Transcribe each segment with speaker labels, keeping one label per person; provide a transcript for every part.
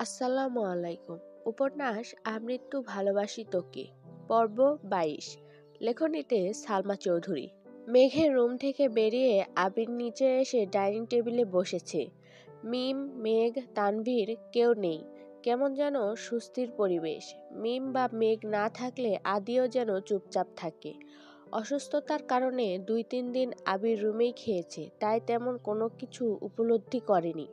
Speaker 1: আসসালামু আলাইকুম। উপন্যাস আমৃত্যু ভালোবাসি তোকে, পর্ব ২২। লেখনীতে সালমা চৌধুরী। মেঘের রুম থেকে বেরিয়ে আবির নিচে এসে ডাইনিং টেবিলে বসেছে। মিম, মেঘ, তানভীর কেউ নেই। কেমন যেন সুস্থির পরিবেশ। মিম বা মেঘ না থাকলে আদিও যেন চুপচাপ থাকে। অসুস্থতার কারণে ২-৩ দিন আবির রুমেই খেয়েছে, তাই তেমন কোনো কিছু উপলব্ধি করেনি।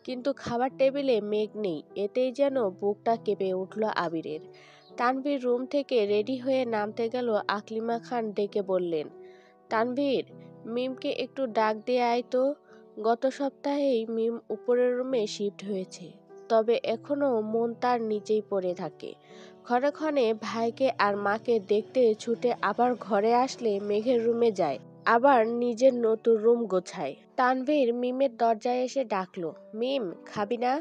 Speaker 1: কিন্তু খাবার টেবিলে মেঘ নেই, এতেই যেন বুকটা কেঁপে উঠল আবিরের। তানভীর রুম থেকে রেডি হয়ে নামতে গেল, আকলিমা খান ডেকে বললেন, তানভীর, মিমকে একটু ডাক দিয়ে আয় তো। গত সপ্তাহেই মিম উপরের রুমে শিফট হয়েছে, তবে এখনো মন তার নিচেই পড়ে থাকে। ক্ষণে ক্ষণে ভাইকে আর মাকে দেখতে ছুটে আবার ঘরে আসলে মেঘের রুমে যায়, আবার নিজের নতুন রুম গোছায়। তানভীর মিমের দরজায় এসে ডাকলো, মিম, খাবি না?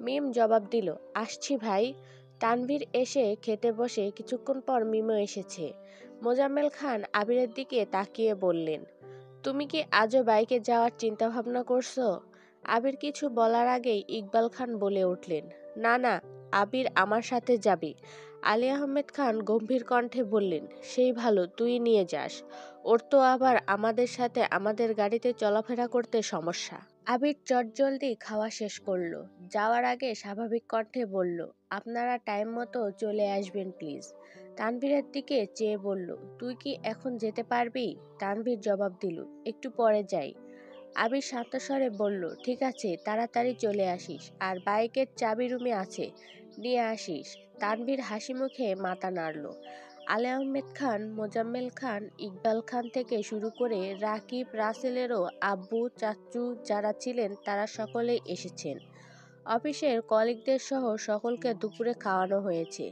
Speaker 1: মিম জবাব দিল, আসছি ভাই। তানভীর এসে খেতে বসে কিছুক্ষণ পর মিমও এসেছে। মোজাম্মেল খান আবিরের দিকে তাকিয়ে বললেন, তুমি কি আজও বাইকে যাওয়ার চিন্তা ভাবনা করছো? আবির কিছু বলার আগেই ইকবাল খান বলে উঠলেন, না না, আবির আমার সাথে যাবে। আলী আহমেদ খান গম্ভীর কণ্ঠে বললেন, সেই ভালো, তুই নিয়ে যাস। ওর তো আবার আমাদের সাথে আমাদের গাড়িতে চলাফেরা করতে সমস্যা। আবির চটজলদি খাওয়া শেষ করলো। যাওয়ার আগে স্বাভাবিক কণ্ঠে বলল, আপনারা টাইম মতো চলে আসবেন প্লিজ। তানভীরের দিকে চেয়ে বলল, তুই কি এখন যেতে পারবি? তানভীর জবাব দিল, একটু পরে যাই। আবির শান্ত স্বরে বলল, ঠিক আছে, তাড়াতাড়ি চলে আসিস, আর বাইকের চাবি রুমে আছে, নিয়ে আসিস। তানভীর হাসি মুখে মাথা নাড়ল। আলী আহমেদ খান, মোজাম্মেল খান, ইকবাল খান থেকে শুরু করে রাকিব, রাসেলেরও আব্বু, চাচু যারা ছিলেন তারা সকলেই এসেছেন। অফিসের কলিগদের সহ সকলকে দুপুরে খাওয়ানো হয়েছে।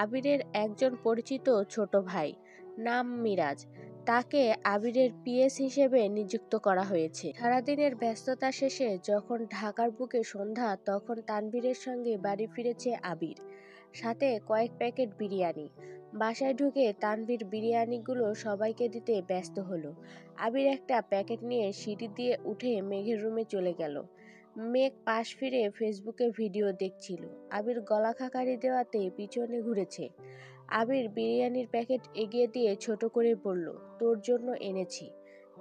Speaker 1: আবিরের একজন পরিচিত ছোট ভাই, নাম মিরাজ, তাকে আবিরের পিএস হিসেবে নিযুক্ত করা হয়েছে। সারাদিনের ব্যস্ততা শেষে যখন ঢাকার বুকে সন্ধ্যা, তখন তানভীরের সঙ্গে বাড়ি ফিরেছে আবির, সাথে কয়েক প্যাকেট বিরিয়ানি। বাসায় ঢুকে তানভীর বিরিয়ানিগুলো সবাইকে দিতে ব্যস্ত হলো। আবির একটা প্যাকেট নিয়ে সিঁড়ি দিয়ে উঠে মেঘের রুমে চলে গেল। মেঘ পাশ ফিরে ফেসবুকে ভিডিও দেখছিল। আবির গলা খাকারি দেওয়াতে পিছনে ঘুরেছে। আবির বিরিয়ানির প্যাকেট এগিয়ে দিয়ে ছোট করে বলল, তোর জন্য এনেছি,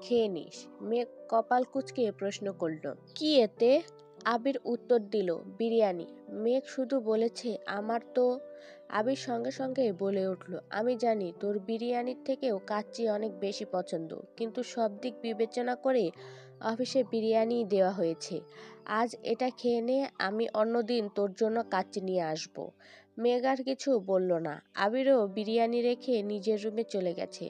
Speaker 1: খেয়ে নিস। মেঘ কপাল কুঁচকে প্রশ্ন করল, কি এতে? আবির উত্তর দিল, বিরিয়ানি। মেঘ শুধু বলেছে, আমার তো। আবির সঙ্গে সঙ্গে বলে উঠল, আমি জানি তোর বিরিয়ানির থেকেও কাচ্চি অনেক বেশি পছন্দ, কিন্তু সব দিক বিবেচনা করে অফিসে বিরিয়ানি দেওয়া হয়েছে। আজ এটা খেয়ে নে, আমি অন্যদিন তোর জন্য কাচ্চি নিয়ে আসব। মেঘ আর কিছু বলল না। আবিরও বিরিয়ানি রেখে নিজের রুমে চলে গেছে।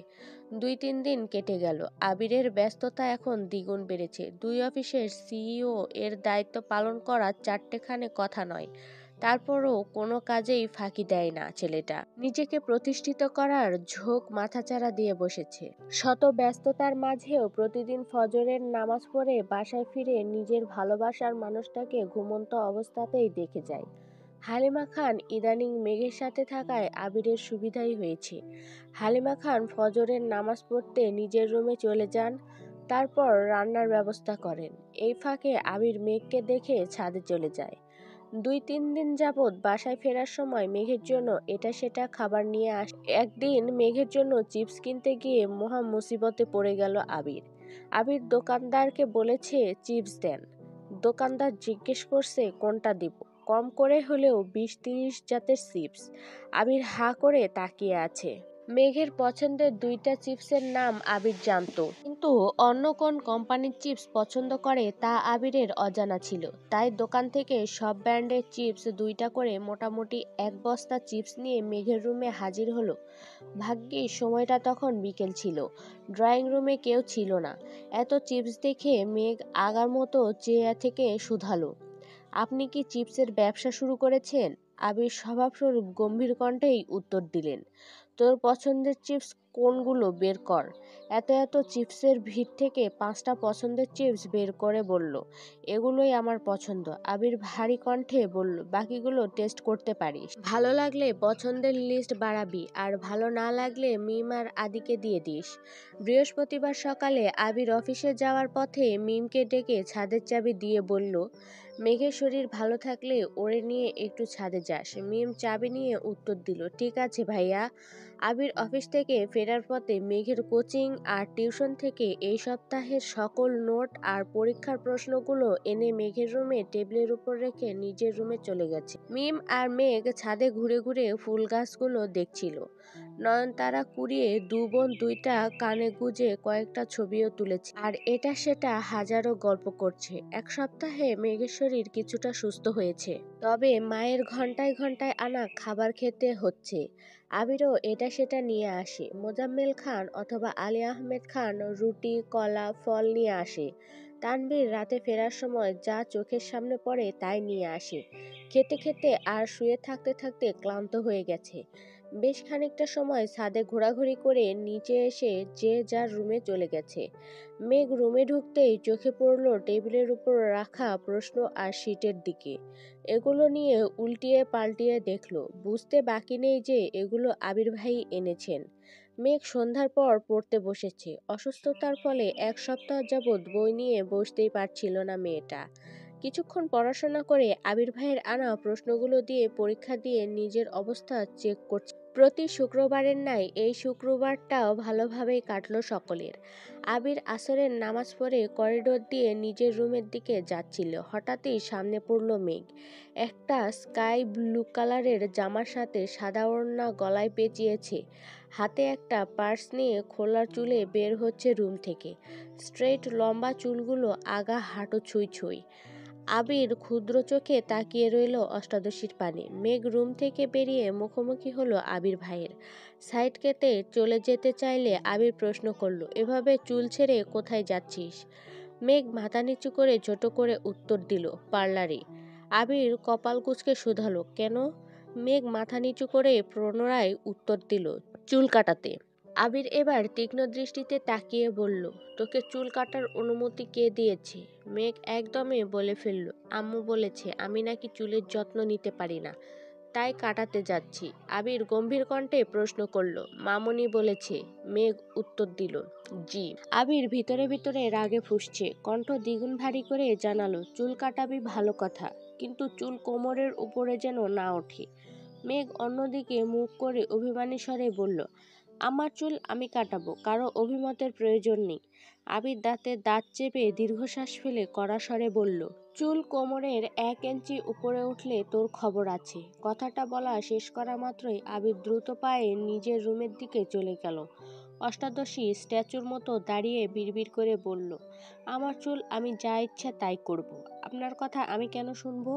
Speaker 1: ২-৩ দিন কেটে গেল। আবিরের ব্যস্ততা এখন দ্বিগুণ বেড়েছে। দুই অফিসের সিইও এর দায়িত্ব পালন করা চারটেখানে কথা নয়। তারপরও কোনো কাজেই ফাঁকি দেয় না ছেলেটা। নিজেকে প্রতিষ্ঠিত করার ঝোঁক মাথাচাড়া দিয়ে বসেছে। শত ব্যস্ততার মাঝেও প্রতিদিন ফজরের নামাজ পড়ে বাসায় ফিরে নিজের ভালোবাসার মানুষটাকে ঘুমন্ত অবস্থাতেই দেখে যায়। হালিমা খান ইদানিং মেঘের সাথে থাকায় আবিরের সুবিধাই হয়েছে। হালিমা খান ফজরের নামাজ পড়তে নিজের রুমে চলে যান, তারপর রান্নার ব্যবস্থা করেন। এই ফাঁকে আবির মেঘকে দেখে ছাদে চলে যায়। ২-৩ দিন যাবৎ বাসায় ফেরার সময় মেঘের জন্য এটা সেটা খাবার নিয়ে আসে। একদিন মেঘের জন্য চিপস কিনতে গিয়ে মহা মুসিবতে পড়ে গেল আবির। আবির দোকানদারকে বলেছে চিপস দেন। দোকানদার জিজ্ঞেস করছে কোনটা দিব, কম করে হলেও ২০-৩০ জাতের চিপস। আবির হাঁ করে তাকিয়ে আছে। মেঘের পছন্দের ২টা চিপসের নাম আবির জানতো, কিন্তু অন্য কোন কোম্পানির চিপস পছন্দ করে তা আবিরের অজানা ছিল। তাই দোকান থেকে সব ব্র্যান্ডের চিপস ২টা করে মোটামুটি ১ বস্তা চিপস নিয়ে মেঘের রুমে হাজির হলো। ভাগ্যিস সময়টা তখন বিকেল ছিল, ড্রয়িং রুমে কেউ ছিল না। এত চিপস দেখে মেঘ আগার মতো চেয়ে থেকে শুধালো, আপনি কি চিপসের ব্যবসা শুরু করেছেন? আবির স্বভাবস্বরূপ গম্ভীর কণ্ঠেই উত্তর দিলেন, তোর পছন্দের চিপস কোনগুলো বের কর। এত এত চিপসের ভিড় থেকে 5টা পছন্দের চিপস বের করে বলল, এগুলোই আমার পছন্দ। আবির ভারী কণ্ঠে বলল, বাকিগুলো টেস্ট করতে পারিস, ভালো লাগলে পছন্দের লিস্ট বাড়াবি, আর ভালো না লাগলে মিম আর আদিকে দিয়ে দিস। বৃহস্পতিবার সকালে আবির অফিসে যাওয়ার পথে মিমকে ডেকে ছাদের চাবি দিয়ে বলল, মেঘের শরীর ভালো থাকলে ওরে নিয়ে একটু ছাদে যাস। মিম চাবি নিয়ে উত্তর দিল, ঠিক আছে ভাইয়া। আবির অফিস থেকে ফেরার পথে মেঘের কোচিং আর টিউশন থেকে এই সপ্তাহের সকল নোট আর পরীক্ষার প্রশ্নগুলো এনে মেঘের রুমে টেবিলের উপর রেখে নিজের রুমে চলে গেছে। মিম আর মেঘ ছাদে ঘুরে ঘুরে ফুল গাছগুলো দেখছিল। নয়নতারা কুড়িয়ে দু বোন দুইটা কানে গুজে কয়েকটা ছবিও তুলেছে, আর এটা সেটা হাজারো গল্প করছে। এক সপ্তাহে মেঘের শরীর কিছুটা সুস্থ হয়েছে, তবে মায়ের ঘন্টায় ঘন্টায় আনা খাবার খেতে হচ্ছে। আবিরও এটা সেটা নিয়ে আসে। মোজাম্মেল খান অথবা আলী আহমেদ খান রুটি, কলা, ফল নিয়ে আসে। তানভীর রাতে ফেরার সময় যা চোখের সামনে পড়ে তাই নিয়ে আসে। খেতে খেতে আর শুয়ে থাকতে থাকতে ক্লান্ত হয়ে গেছে। বেশ খানিকটা সময় ছাদে ঘোরাঘুরি করে নিচে এসে যে যার রুমে চলে গেছে। মেঘ রুমে ঢুকতেই চোখে পড়ল টেবিলের উপর রাখা প্রশ্ন আর শিটের দিকে। এগুলো নিয়ে উল্টিয়ে পাল্টিয়ে দেখল। বুঝতে বাকি নেই যে এগুলো আবির ভাই এনেছেন। মেঘ সন্ধ্যার পর পড়তে বসেছে। অসুস্থতার ফলে এক সপ্তাহ যাবৎ বই নিয়ে বসতেই পারছিল না মেয়েটা। কিছুক্ষণ পড়াশোনা করে আবির ভাইয়ের আনা প্রশ্নগুলো দিয়ে পরীক্ষা দিয়ে নিজের অবস্থা চেক করছে। প্রতি শুক্রবারের ন্যায় এই শুক্রবারটাও ভালোভাবেই কাটলো সকলের। আবির আসরের নামাজ পড়ে করিডোর দিয়ে নিজের রুমের দিকে যাচ্ছিল। হঠাৎই সামনে পড়ল মেঘ। একটা স্কাই ব্লু কালারের জামার সাথে সাদা ওড়না গলায় পেঁচিয়েছে। হাতে একটা পার্স নিয়ে খোলা চুলে বের হচ্ছে রুম থেকে। স্ট্রেট লম্বা চুলগুলো আগা হাঁটু ছুঁই ছুঁই। আবির ক্ষুদ্র চোখে তাকিয়ে রইল অষ্টাদশীর পানে। মেঘ রুম থেকে বেরিয়ে মুখোমুখি হলো আবির ভাইয়ের। সাইড কেটে চলে যেতে চাইলে আবির প্রশ্ন করলো, এভাবে চুল ছেড়ে কোথায় যাচ্ছিস? মেঘ মাথা নিচু করে ছোট করে উত্তর দিল, পার্লারে। আবির কপাল কুঁচকে শুধালো, কেন? মেঘ মাথা নিচু করে পুনরায় উত্তর দিল, চুল কাটাতে। আবির এবার তীক্ষ্ণ দৃষ্টিতে তাকিয়ে বলল, তোকে চুল কাটার অনুমতি কে দিয়েছে? মেঘ একদমই বলে ফেলল, আম্মু বলেছে আমি নাকি চুলের যত্ন নিতে পারি না, তাই কাটাতে যাচ্ছি। আবির গম্ভীর কণ্ঠে প্রশ্ন করল, মামুনি বলেছে? মেঘ উত্তর দিল, জি। আবির ভিতরে ভিতরে রাগে ফুঁসছে। কণ্ঠ দ্বিগুণ ভারী করে জানালো, চুল কাটাবি ভালো কথা, কিন্তু চুল কোমরের উপরে যেন না ওঠে। মেঘ অন্যদিকে মুখ করে অভিমানী স্বরে বলল, আমার চুল আমি কাটাবো, কারো অভিমতের প্রয়োজন নেই। আবির দাঁতে দাঁত চেপে দীর্ঘশ্বাস ফেলে কড়া স্বরে বলল, চুল কোমরের 1 ইঞ্চি উপরে উঠলে তোর খবর আছে। কথাটা বলা শেষ করা মাত্রই আবির দ্রুত পায়ে নিজের রুমের দিকে চলে গেল। অষ্টাদশী স্ট্যাচুর মতো দাঁড়িয়ে বিড়বিড় করে বলল, আমার চুল আমি যা ইচ্ছা তাই করব। আপনার কথা আমি কেন শুনবো?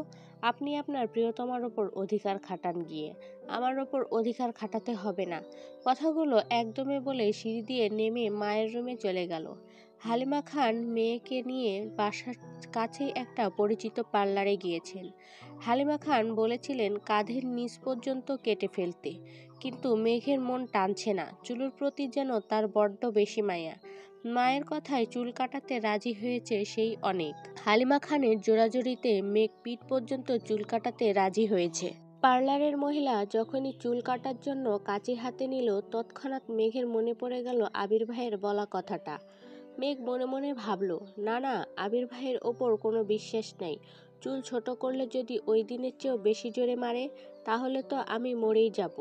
Speaker 1: আপনি আপনার প্রিয়তমার ওপর অধিকার খাটান গিয়ে, আমার ওপর অধিকার খাটাতে হবে না। কথাগুলো একদমে বলে সিঁড়ি দিয়ে নেমে মায়ের রুমে চলে গেল। হালিমা খান মেয়েকে নিয়ে বাসার কাছেই একটা পরিচিত পার্লারে গিয়েছেন। হালিমা খান বলেছিলেন কাঁধের নিচ পর্যন্ত কেটে ফেলতে, কিন্তু মেঘের মন টানছে না। চুলের প্রতি যেন তার বড্ড বেশি মায়া। মায়ের কথায় চুল কাটাতে রাজি হয়েছে সেই অনেক। হালিমা খানের জোরাজুরিতে মেঘ পিঠ পর্যন্ত চুল কাটাতে রাজি হয়েছে। পার্লারের মহিলা যখনই চুল কাটার জন্য কাঁচি হাতে নিল, তৎক্ষণাৎ মেঘের মনে পড়ে গেল আবির ভাইয়ের বলা কথাটা। মেঘ মনে মনে ভাবল, না না, আবির ভাইয়ের ওপর কোনো বিশ্বাস নেই। চুল ছোট করলে যদি ওই দিনের চেয়েও বেশি জোরে মারে, তাহলে তো আমি মরেই যাব।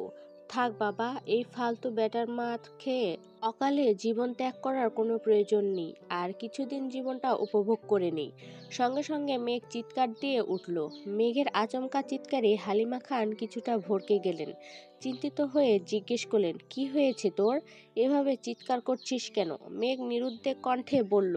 Speaker 1: থাক বাবা, এই ফালতু ব্যাটার মাত খেয়ে অকালে জীবন ত্যাগ করার কোনো প্রয়োজন নেই। আর কিছুদিন জীবনটা উপভোগ করে নেই। সঙ্গে সঙ্গে মেঘ চিৎকার দিয়ে উঠল। মেঘের আচমকা চিৎকারে হালিমা খান কিছুটা ভড়কে গেলেন। চিন্তিত হয়ে জিজ্ঞেস করলেন, কি হয়েছে তোর? এভাবে চিৎকার করছিস কেন? মেঘ নিরুদ্বেগ কণ্ঠে বলল,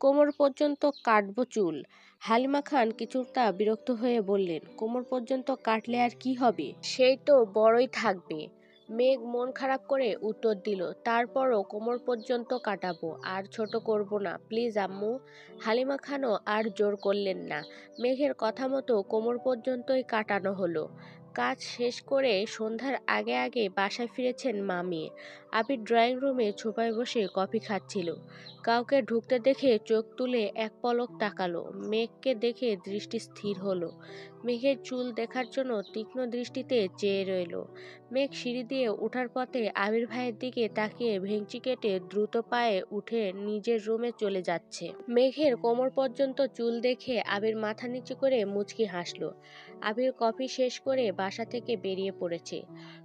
Speaker 1: কোমর পর্যন্ত কাটবো চুল। হালিমা খান কিছুটা বিরক্ত হয়ে বললেন, কোমর পর্যন্ত কাটলে আর কি হবে? সেই তো বড়ই থাকবে। মেঘ মন খারাপ করে উত্তর দিল, তারপরও কোমর পর্যন্ত কাটাবো, আর ছোট করব না, প্লিজ আম্মু। হালিমা খানও আর জোর করলেন না। মেঘের কথা মতো কোমর পর্যন্তই কাটানো হলো। কাজ শেষ করে সন্ধ্যার আগে আগে বাসায় ফিরেছেন মামি। আবির ড্রয়িং রুমে ছোপায় বসে কফি খাচ্ছিল। কাউকে ঢুকতে দেখে চোখ তুলে এক পলক তাকালো। মেঘকে দেখে দৃষ্টি স্থির হলো। মেঘের চুল দেখার জন্য তীক্ষ্ণ দৃষ্টিতে চেয়ে রইল। মেঘ সিঁড়ি দিয়ে ওঠার পথে আবির ভাইয়ের দিকে তাকিয়ে ভেঙচি কেটে দ্রুত পায়ে উঠে নিজের রুমে চলে যাচ্ছে। মেঘের কোমর পর্যন্ত চুল দেখে আবির মাথা নিচু করে মুচকি হাসলো। আবির কফি শেষ করে বাসা থেকে বেরিয়ে পড়েছে।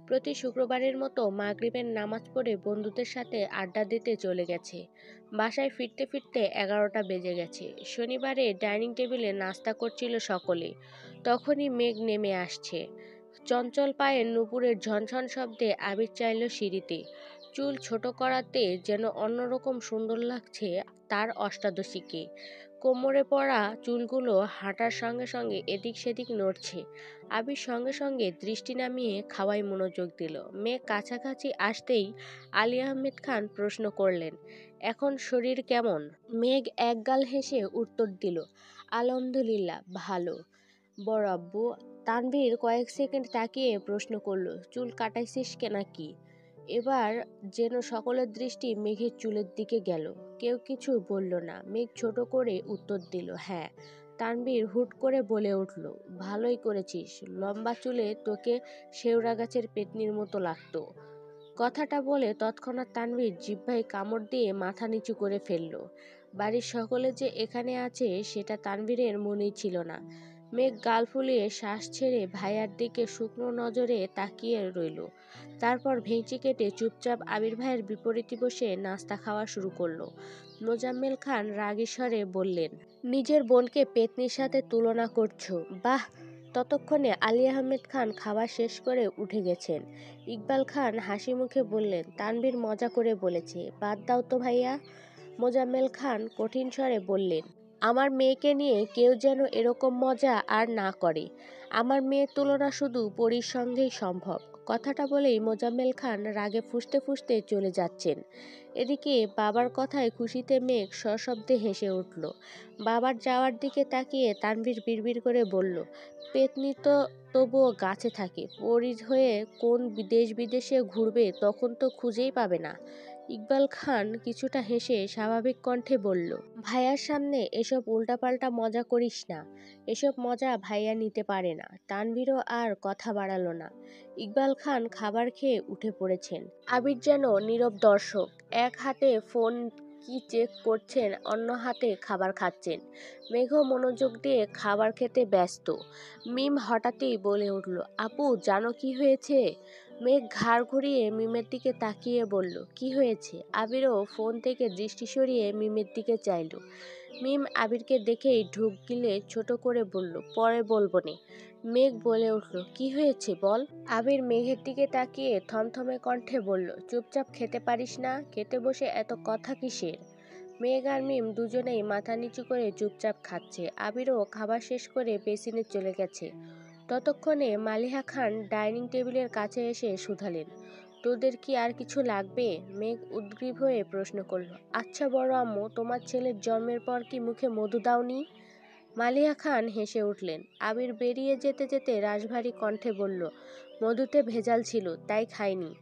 Speaker 1: প্রতি শুক্রবারের মতো মাগরিবের নামাজ পড়ে বন্ধুদের সাথে আড্ডা দিতে চলে গেছে। বাসায় ফিরতে ফিরতে 11টা বেজে গেছে। শনিবারে ডাইনিং টেবিলে নাস্তা করছিল সকলে। তখনই মেঘ নেমে আসছে। চঞ্চল পায়ে নুপুরের ঝনঝন শব্দে আবির চাইল সিঁড়িতে। চুল ছোট করাতে যেন অন্যরকম সুন্দর লাগছে তার অষ্টাদশীকে। কোমরে পড়া চুলগুলো হাঁটার সঙ্গে সঙ্গে এদিক সেদিক নড়ছে। আবির সঙ্গে সঙ্গে দৃষ্টি নামিয়ে খাওয়ায় মনোযোগ দিল। মেঘ কাছাকাছি আসতেই আলী আহমেদ খান প্রশ্ন করলেন, এখন শরীর কেমন? মেঘ একগাল হেসে উত্তর দিল, আলহামদুলিল্লাহ ভালো বড় আব্বু। তানভীর কয়েক সেকেন্ড তাকিয়ে প্রশ্ন করল, চুল কাটাইছিস নাকি? এবার যেন সকলের দৃষ্টি মেঘের চুলের দিকে গেল। কেউ কিছু বলল না। মেঘ ছোট করে উত্তর দিল, হ্যাঁ। তানভীর হুট করে বলে উঠল, ভালোই করেছিস, লম্বা চুলে তোকে শেওড়া গাছের পেতনির মতো লাগতো। কথাটা বলে তৎক্ষণাৎ তানভীর জিহ্বায় কামড় দিয়ে মাথা নিচু করে ফেলল। বাড়ির সকলে যে এখানে আছে সেটা তানভীরের মনেই ছিল না। মেঘ গাল ফুলিয়ে শ্বাস ছেড়ে ভাইয়ার দিকে শুকনো নজরে তাকিয়ে রইল। তারপর ভেঙচি কেটে চুপচাপ আবির ভাইয়ের বিপরীতে বসে নাস্তা খাওয়া শুরু করলো। মোজাম্মেল খান রাগী স্বরে বললেন, নিজের বোনকে পেতনির সাথে তুলনা করছো? বাহ। ততক্ষণে আলী আহমেদ খান খাওয়া শেষ করে উঠে গেছেন। ইকবাল খান হাসি মুখে বললেন, তানভীর মজা করে বলেছে, বাদ দাও তো ভাইয়া। মোজাম্মেল খান কঠিন স্বরে বললেন, আমার মেয়েকে নিয়ে কেউ যেন এরকম মজা আর না করে। আমার মেয়ের তুলনা শুধু পরীর সঙ্গেই সম্ভব। কথাটা বলেই মোজাম্মেল খান রাগে ফুঁসতে ফুঁসতে চলে যাচ্ছেন। এদিকে বাবার কথায় খুশিতে মেঘ সশব্দে হেসে উঠল। বাবার যাওয়ার দিকে তাকিয়ে তানভীর বিড়বিড় করে বলল, পেতনি তো তবুও গাছে থাকে, পরী হয়ে কোন দেশ বিদেশে ঘুরবে তখন তো খুঁজেই পাবে না। ইকবাল খান কিছুটা হেসে স্বাভাবিক কণ্ঠে বলল, ভাইয়ার সামনে এসব উল্টাপাল্টা মজা করিস না। এসব মজা ভাইয়া নিতে পারে না। তানভীরও আর কথা বাড়ালো না। ইকবাল খান খাবার খেয়ে উঠে পড়েছেন। আবির যেন নীরব দর্শক, এক হাতে ফোন কি চেক করছেন, অন্য হাতে খাবার খাচ্ছেন। মেঘও মনোযোগ দিয়ে খাবার খেতে ব্যস্ত। মিম হঠাৎই বলে উঠল, আপু জানো কি হয়েছে? মেঘ ঘাড় ঘুরিয়ে মিমের দিকে তাকিয়ে বলল, কি হয়েছে? আবিরও ফোন থেকে দৃষ্টি সরিয়ে মিমের দিকে চাইল। মিম আবিরকে দেখেই ঢুক গিলে ছোট করে বলল, পরে বলবো নে। মেঘ বলে উঠল, কি হয়েছে বল। আবির মেঘের দিকে তাকিয়ে থমথমে কণ্ঠে বলল, চুপচাপ খেতে পারিস না? খেতে বসে এত কথা কিসের? মেঘ আর মিম দুজনেই মাথা নিচু করে চুপচাপ খাচ্ছে। আবিরও খাবার শেষ করে বেসিনে চলে গেছে। ততক্ষণে মালিহা খান ডাইনিং টেবিলের কাছে এসে শুধালেন, তোদের কি আর কিছু লাগবে? মেঘ উদ্গ্রীব হয়ে প্রশ্ন করল, আচ্ছা বড় আম্মু, তোমার ছেলের জন্মের পর কি মুখে মধু দাওনি? মালিহা খান হেসে উঠলেন। আবির বেরিয়ে যেতে যেতে রাশভারী কণ্ঠে বলল, মধুতে ভেজাল ছিল, তাই খাইনি।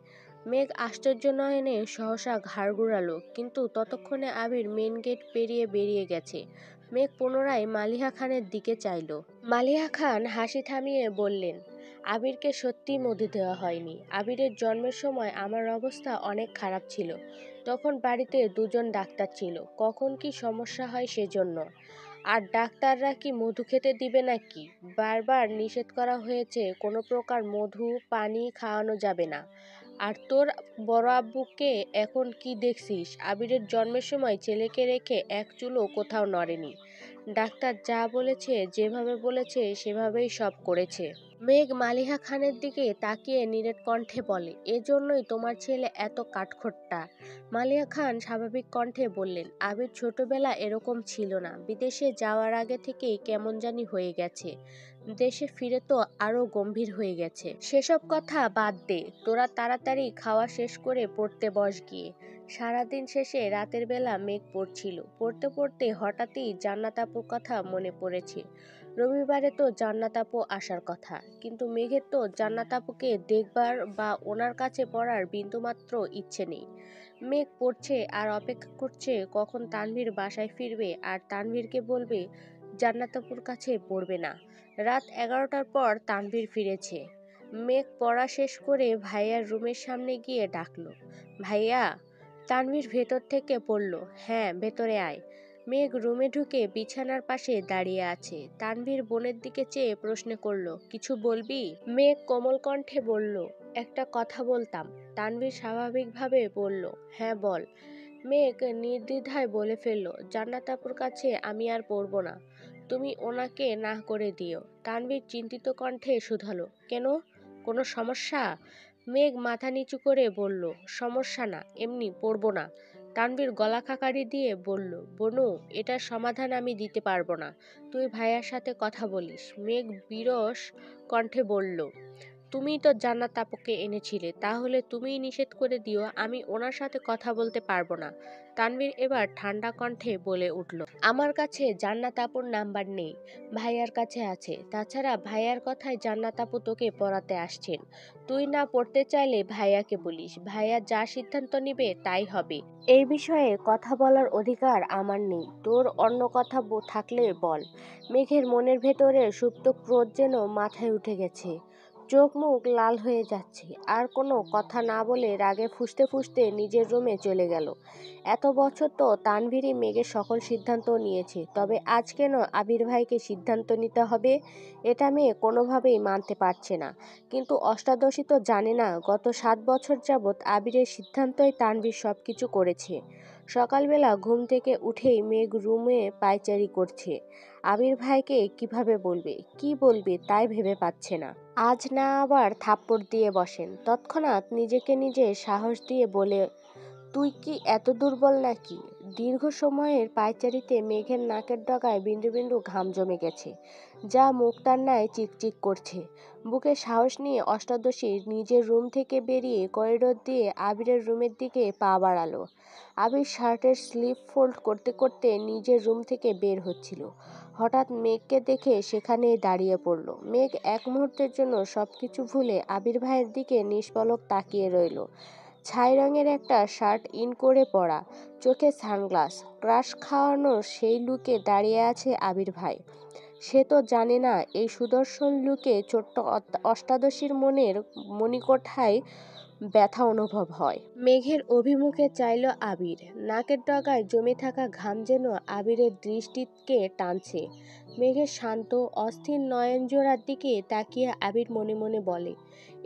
Speaker 1: মেঘ আশ্চর্য নয়নে সহসা ঘাড় ঘুরালো, কিন্তু ততক্ষণে আবির মেন গেট পেরিয়ে বেরিয়ে গেছে। মেঘ পুনরায় মালিহা খানের দিকে চাইল। মালিহা খান হাসি থামিয়ে বললেন, আবিরকে সত্যি মধু দেওয়া হয়নি। আবিরের জন্মের সময় আমার অবস্থা অনেক খারাপ ছিল। তখন বাড়িতে দুজন ডাক্তার ছিল, কখন কি সমস্যা হয় সেজন্য। আর ডাক্তাররা কি মধু খেতে দিবে নাকি? বারবার নিষেধ করা হয়েছে, কোনো প্রকার মধু পানি খাওয়ানো যাবে না। আর তোর বড় আব্বুকে এখন কি দেখছিস? আবিরের জন্মের সময় ছেলেকে রেখে এক চুলও কোথাও নড়েনি। ডাক্তার যা বলেছে, যেভাবে বলেছে সেভাবেই সব করেছে। মেঘ মালিহা খানের দিকে তাকিয়ে নিরেট কণ্ঠে বলে, এজন্যই তোমার ছেলে এত কাঠখোট্টা। মালিহা খান স্বাভাবিক কণ্ঠে বললেন, আবির ছোটবেলা এরকম ছিল না। বিদেশে যাওয়ার আগে থেকেই কেমন জানি হয়ে গেছে। দেশে ফিরে তো আরো গম্ভীর হয়ে গেছে। সেসব কথা বাদ দে, তোরা তাড়াতাড়ি খাওয়া শেষ করে পড়তে বস গিয়ে। সারাদিন শেষে রাতের বেলা মেঘ পড়ছিল। পড়তে পড়তে হঠাৎই জান্নাত আপুর কথা মনে পড়েছে। রবিবারে তো জান্নাত আপু আসার কথা, কিন্তু মেঘের তো জান্নাত আপুকে দেখবার বা ওনার কাছে পড়ার বিন্দুমাত্র ইচ্ছে নেই। মেঘ পড়ছে আর অপেক্ষা করছে কখন তানভীর বাসায় ফিরবে আর তানভীরকে বলবে জান্নাত আপুর কাছে পড়বে না। রাত 11টার পর তানভীর ফিরেছে। মেঘ পড়া শেষ করে ভাইয়ার রুমের সামনে গিয়ে ডাকলো, ভাইয়া। তানভীর ভেতর থেকে পড়ল, হ্যাঁ ভেতরে আয়। মেঘ রুমে ঢুকে বিছানার পাশে দাঁড়িয়ে আছে। তানভীর বোনের দিকে চেয়ে প্রশ্ন করলো, কিছু বলবি? মেঘ কোমল কণ্ঠে বলল, একটা কথা বলতাম। তানভীর স্বাভাবিকভাবে বলল, হ্যাঁ বল। মেঘ নির্দ্বিধায় বলে ফেলল, জান্নাত আপুর কাছে আমি আর পড়ব না, তুমি ওনাকে না করে দিও। তানভীর চিন্তিত কণ্ঠে শুধালো, কেন, কোনো সমস্যা? মেঘ মাথা নিচু করে বলল, সমস্যা না, এমনি পড়ব না। তানভীর গলা খাকারি দিয়ে বলল, বনু, এটার সমাধান আমি দিতে পারবো না, তুই ভাইয়ার সাথে কথা বলিস। মেঘ বিরস কণ্ঠে বলল, তুমিই তো জান্নাত আপুকে এনেছিলে, তাহলে তুমিই নিষেধ করে দিও, আমি ওনার সাথে কথা বলতে পারবো না। তানভীর এবার ঠান্ডা কণ্ঠে বলে উঠল, আমার কাছে জান্নাত আপুর নাম্বার নেই, ভাইয়ার কাছে আছে। তাছাড়া ভাইয়ার কথায় জান্নাত আপু তোকে পড়াতে আসছেন। তুই না পড়তে চাইলে ভাইয়াকে বলিস, ভাইয়া যা সিদ্ধান্ত নিবে তাই হবে। এই বিষয়ে কথা বলার অধিকার আমার নেই, তোর অন্য কথা থাকলে বল। মেঘের মনের ভেতরে সুপ্ত ক্রোধ যেন মাথায় উঠে গেছে। চোখ মুখ লাল হয়ে যাচ্ছে। আর কোনো কথা না বলে রাগে ফুঁসতে ফুঁসতে নিজের রুমে চলে গেল। এত বছর তো তানভীরই মেঘের সকল সিদ্ধান্ত নিয়েছে, তবে আজ কেন আবির ভাইকে সিদ্ধান্ত নিতে হবে, এটা মেয়ে কোনোভাবেই মানতে পারছে না। কিন্তু অষ্টাদশী তো জানে না গত 7 বছর যাবৎ আবিরের সিদ্ধান্তই তানভীর সব কিছু করেছে। সকালবেলা ঘুম থেকে উঠেই মেঘ রুমে পায়চারি করছে। আবির ভাইকে কিভাবে বলবে, কি বলবে তাই ভেবে পাচ্ছে না। আজ না আবার থাপ্পড় দিয়ে বসেন। তৎক্ষণাৎ নিজেকে নিজে সাহস দিয়ে বলে, তুই কি এত দুর্বল নাকি? দীর্ঘ সময়ের পায়চারিতে মেঘের নাকের ডগায় বিন্দু বিন্দু ঘাম জমে গেছে, যা মুক্তার ন্যায় চিকচিক করছে। বুকে সাহস নিয়ে অষ্টাদশী নিজের রুম থেকে বেরিয়ে করিডোর দিয়ে আবিরের রুমের দিকে পা বাড়ালো। আবির শার্টের স্লিভ ফোল্ড করতে করতে নিজের রুম থেকে বের হচ্ছিল। হঠাৎ মেঘকে দেখে সেখানেই দাঁড়িয়ে পড়ল। মেঘ এক মুহূর্তের জন্য সবকিছু ভুলে আবির ভাইয়ের দিকে নিষ্পলক তাকিয়ে রইল। ছাই রঙের একটা শার্ট ইন করে পরা, চোখে সানগ্লাস, ক্রাশ খাওয়ানো সেই লুকে দাঁড়িয়ে আছে আবির ভাই। সে তো জানে না এই সুদর্শন লুকে ছোট্ট অষ্টাদশীর মনের মণিকোঠায় ব্যথা অনুভব হয়। মেঘের অভিমুখে চাইল আবির। নাকের ডগায় জমে থাকা ঘাম যেন আবিরের দৃষ্টিকে টানছে। মেঘের শান্ত অস্থির নয়নজোড়ার দিকে তাকিয়ে আবির মনে মনে বলে,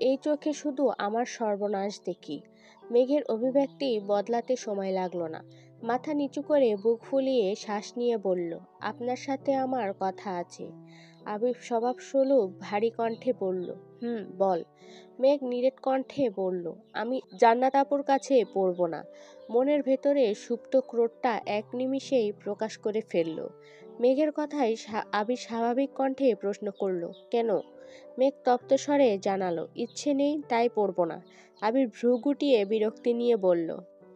Speaker 1: এই চোখে শুধু আমার সর্বনাশ দেখি। মেঘের অভিব্যক্তি বদলাতে সময় লাগলো না। মাথা নিচু করে বুক ফুলিয়ে শ্বাস নিয়ে বলল, আপনার সাথে আমার কথা আছে। আবির স্বভাবসুলভ ভারী কণ্ঠে বলল, বল। মেঘ নিরেট কণ্ঠে বলল, আমি জান্নাত আপুর কাছে পড়ব না। মনের ভেতরে সুপ্ত ক্রোধটা এক নিমিষেই প্রকাশ করে ফেলল। মেঘের কথায় আবির স্বাভাবিক কণ্ঠে প্রশ্ন করল, কেন? মেঘ তপ্ত স্বরে জানালো, ইচ্ছে নেই তাই পড়ব না। আবির ভ্রু গুটিয়ে বিরক্তি নিয়ে বলল,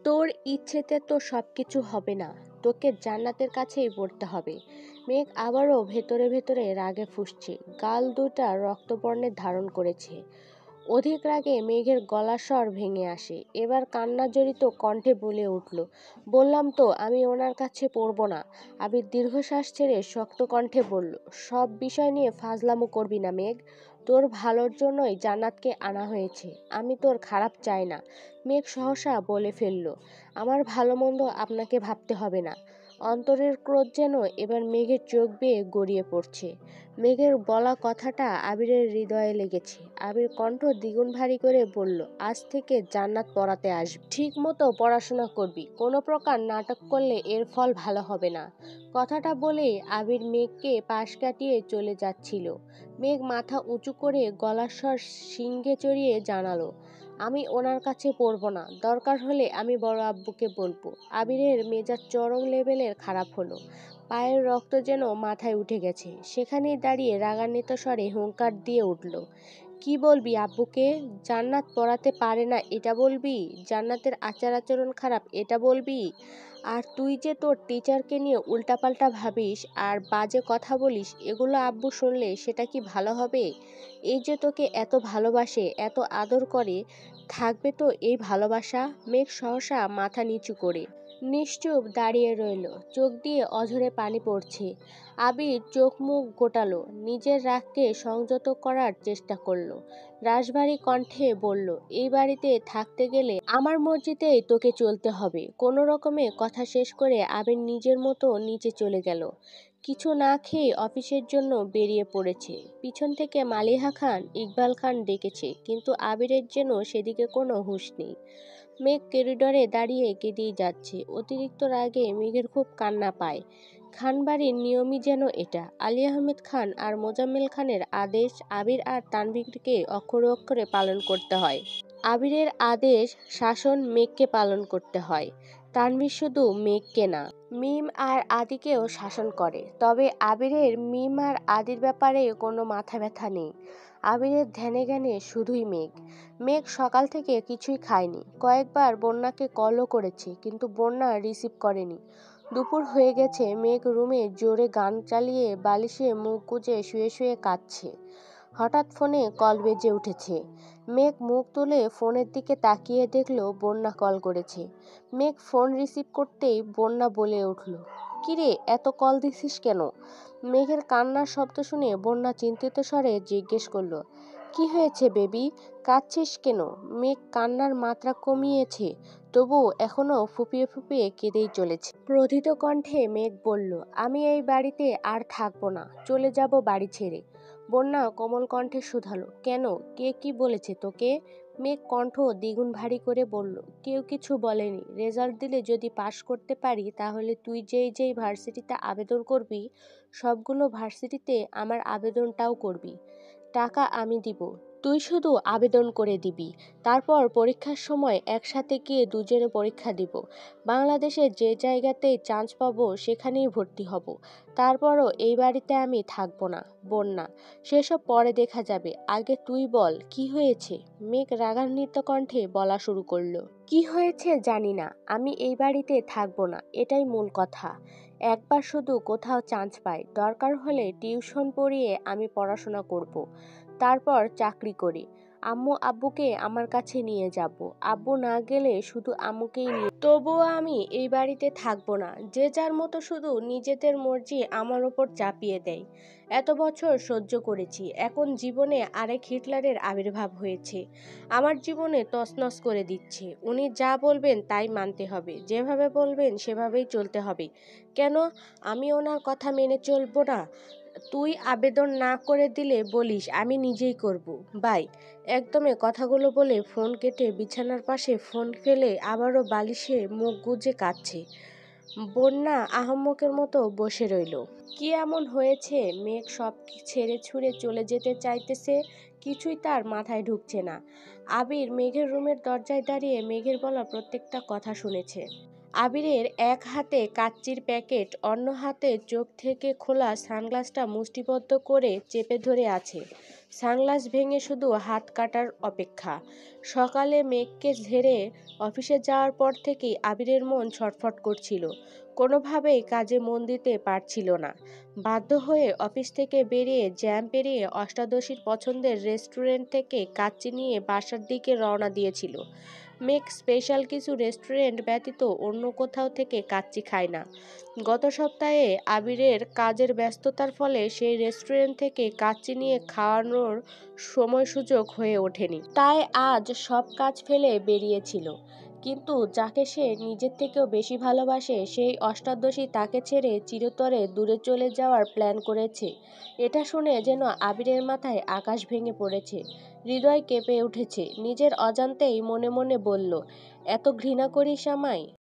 Speaker 1: তোর ইচ্ছেতে তো সবকিছু হবে না, তোকে জান্নাতের কাছেই পড়তে হবে। মেঘ আবারও ভেতরে ভেতরে রাগে ফুঁসছে, গাল দুটা রক্তবর্ণের ধারণ করেছে। অধিক রাগে মেঘের গলার স্বর ভেঙে আসে। এবার কান্না জড়িত কণ্ঠে বলে উঠল, বললাম তো আমি ওনার কাছে পড়ব না। আবির দীর্ঘশ্বাস ছেড়ে শক্ত কণ্ঠে বলল, সব বিষয় নিয়ে ফাজলামো করবি না মেঘ, তোর ভালোর জন্যই জান্নাতকে আনা হয়েছে, আমি তোর খারাপ চাই না। মেঘ সহসা বলে ফেলল, আমার ভালো মন্দ আপনাকে ভাবতে হবে না। অন্তরের ক্রোধ যেন এবার মেঘের চোখ বেয়ে গড়িয়ে পড়ছে। মেঘের বলা কথাটা আবিরের হৃদয়ে লেগেছে। আবির কণ্ঠ দ্বিগুণ ভারী করে বলল, আজ থেকে জান্নাত পড়াতে আসবি, ঠিক মতো পড়াশোনা করবি, কোনো প্রকার নাটক করলে এর ফল ভালো হবে না। কথাটা বলেই আবির মেঘকে পাশ কাটিয়ে চলে যাচ্ছিল। মেঘ মাথা উঁচু করে গলার স্বর শিঙ্গে চড়িয়ে জানালো, আমি ওনার কাছে পড়ব না, দরকার হলে আমি বড় আব্বুকে বলবো। আবিরের মেজাজ চরম লেভেলের খারাপ হলো। পায়ের রক্ত যেন মাথায় উঠে গেছে। সেখানেই দাঁড়িয়ে রাগান্বিত স্বরে হুঙ্কার দিয়ে উঠল, কি বলবি আব্বুকে? জান্নাত পড়াতে পারে না এটা বলবি? জান্নাতের আচার আচরণ খারাপ এটা বলবি? আর তুই যে তোর টিচারকে নিয়ে উল্টাপাল্টা ভাবিস আর বাজে কথা বলিস, এগুলো আব্বু শুনলে সেটা কি ভালো হবে? এই যে তোকে এত ভালোবাসে, এত আদর করে, থাকবে তো এই ভালোবাসা? মেঘ সহসা মাথা নিচু করে নিশ্চুপ দাঁড়িয়ে রইল, চোখ দিয়ে অঝরে পানি পড়ছে। আবির চোখ মুখ গোটালো, নিজের রাগকে সংযত করার চেষ্টা করলো। রাশভারী কণ্ঠে বলল, এই বাড়িতে থাকতে গেলে আমার মর্জিতেই তোকে চলতে হবে। কোনো রকমে কথা শেষ করে আবির নিজের মতো নিচে চলে গেল। কিছু না খেয়ে অফিসের জন্য বেরিয়ে পড়েছে। পিছন থেকে মালিহা খান, ইকবাল খান ডেকেছে, কিন্তু আবিরের যেন সেদিকে কোনো হুঁশ নেই। মেঘ করিডরে দাঁড়িয়ে কেঁদেই যাচ্ছে। অতিরিক্ত রাগে মেঘের খুব কান্না পায়। খানবাড়ির নিয়মই যেন এটা। আলী আহমেদ খান আর মোজাম্মেল খানের আদেশ আবির আর তানভীরকে অক্ষরে অক্ষরে পালন করতে হয়। আবিরের আদেশ শাসন মেঘকে পালন করতে হয়। তানভীর শুধু মেঘকে না, মিম আর আদিকেও শাসন করে। তবে আবিরের মিম আর আদির ব্যাপারে কোনো মাথা ব্যথা নেই। আবিরের ধ্যানে জ্ঞানে শুধুই মেঘ। মেঘ সকাল থেকে কিছুই খায়নি। কয়েকবার বন্যাকে কলও করেছে, কিন্তু বন্যা রিসিভ করেনি। দুপুর হয়ে গেছে, মেঘ রুমে জোরে গান চালিয়ে বালিশে মুখ গুজে শুয়ে শুয়ে কাঁদছে। হঠাৎ ফোনে কল বেজে উঠেছে। মেঘ মুখ তুলে ফোনের দিকে তাকিয়ে দেখল বন্যা কল করেছে। মেঘ ফোন রিসিভ করতেই বন্যা বলে উঠল, কিরে এত কল দিছিস কেন? মেঘের কান্নার শব্দ শুনে বন্যা চিন্তিত স্বরে জিজ্ঞেস করলো, কি হয়েছে বেবি, কাঁদছিস কেন? মেঘ কান্নার মাত্রা কমিয়েছে, তবু এখনো ফুপিয়ে ফুপিয়ে কেঁদেই চলেছে। ক্রোধিত কণ্ঠে মেঘ বলল, আমি এই বাড়িতে আর থাকবো না, চলে যাব বাড়ি ছেড়ে। বন্যা কোমল কণ্ঠে শুধালো, কেন, কে কি বলেছে তোকে? মেঘ কণ্ঠ দ্বিগুণ ভারী করে বলল, কেউ কিছু বলেনি। রেজাল্ট দিলে যদি পাশ করতে পারি, তাহলে তুই যেই যেই ভার্সিটিতে আবেদন করবি, সবগুলো ভার্সিটিতে আমার আবেদনটাও করবি। টাকা আমি দিব, তুই শুধু আবেদন করে দিবি। তারপর পরীক্ষার সময় একসাথে গিয়ে দুজনে পরীক্ষা দিব। বাংলাদেশে যে জায়গাতেই চান্স পাবো সেখানেই ভর্তি হব। তারপরও এই বাড়িতে আমি থাকবো না। বন্যা, সেসব পরে দেখা যাবে, আগে তুই বল কি হয়েছে? মেঘ রাগান্বিত কণ্ঠে বলা শুরু করলো, কি হয়েছে জানি না, আমি এই বাড়িতে থাকবো না, এটাই মূল কথা। একবার শুধু কোথাও চান্স পাই, দরকার হলে টিউশন পড়িয়ে আমি পড়াশোনা করব। তারপর চাকরি করি। আম্মু আব্বুকে আমার কাছে নিয়ে যাব। আব্বু না গেলে শুধু আম্মুকেই নিয়ে, তবুও আমি এই বাড়িতে থাকবো না। যে যার মতো শুধু নিজেদের মর্জি আমার ওপর চাপিয়ে দেয়। এত বছর সহ্য করেছি, এখন জীবনে আরেক হিটলারের আবির্ভাব হয়েছে। আমার জীবনে তছনছ করে দিচ্ছে। উনি যা বলবেন তাই মানতে হবে, যেভাবে বলবেন সেভাবেই চলতে হবে। কেন আমি ওনার কথা মেনে চলবো না? তুই আবেদন না করে দিলে বলিস আমি নিজেই করব। বাই। একদমে কথাগুলো বলে ফোন কেটে বিছানার পাশে ফোন ফেলে আবারও বালিশে মুখ গুজে কাঁদছে। বন্যা আহাম্মকের মতো বসে রইল। কি এমন হয়েছে মেঘ সব ছেড়ে ছুড়ে চলে যেতে চাইতেছে? কিছুই তার মাথায় ঢুকছে না। আবির মেঘের রুমের দরজায় দাঁড়িয়ে মেঘের বলা প্রত্যেকটা কথা শুনেছে। আবিরের এক হাতে কাচ্চির প্যাকেট, অন্য হাতে চোখ থেকে খোলা সানগ্লাসটা মুষ্টিবদ্ধ করে চেপে ধরে আছে। সানগ্লাস ভেঙে শুধু হাত কাটার অপেক্ষা। সকালে মেঘকে ঝেড়ে অফিসে যাওয়ার পর থেকেই আবিরের মন ছটফট করছিল। কোনোভাবেই কাজে মন দিতে পারছিল না। বাধ্য হয়ে অফিস থেকে বেরিয়ে জ্যাম পেরিয়ে অষ্টাদশীর পছন্দের রেস্টুরেন্ট থেকে কাচ্চি নিয়ে বাসার দিকে রওনা দিয়েছিল। মেঘ স্পেশাল কিছু রেস্টুরেন্ট ব্যতীত অন্য কোথাও থেকে কাচ্চি খায় না। গত সপ্তাহে আবিরের কাজের ব্যস্ততার ফলে সেই রেস্টুরেন্ট থেকে কাচ্চি নিয়ে খাওয়ানোর সময় সুযোগ হয়ে ওঠেনি। তাই আজ সব কাজ ফেলে বেরিয়েছিল। কিন্তু যাকে সে নিজের থেকেও বেশি ভালোবাসে, সেই অষ্টাদশী তাকে ছেড়ে চিরতরে দূরে চলে যাওয়ার প্ল্যান করেছে। এটা শুনে যেন আবিরের মাথায় আকাশ ভেঙে পড়েছে। হৃদয় কেঁপে উঠেছে। নিজের অজান্তেই মনে মনে বলল, এত ঘৃণা করিস আমায়?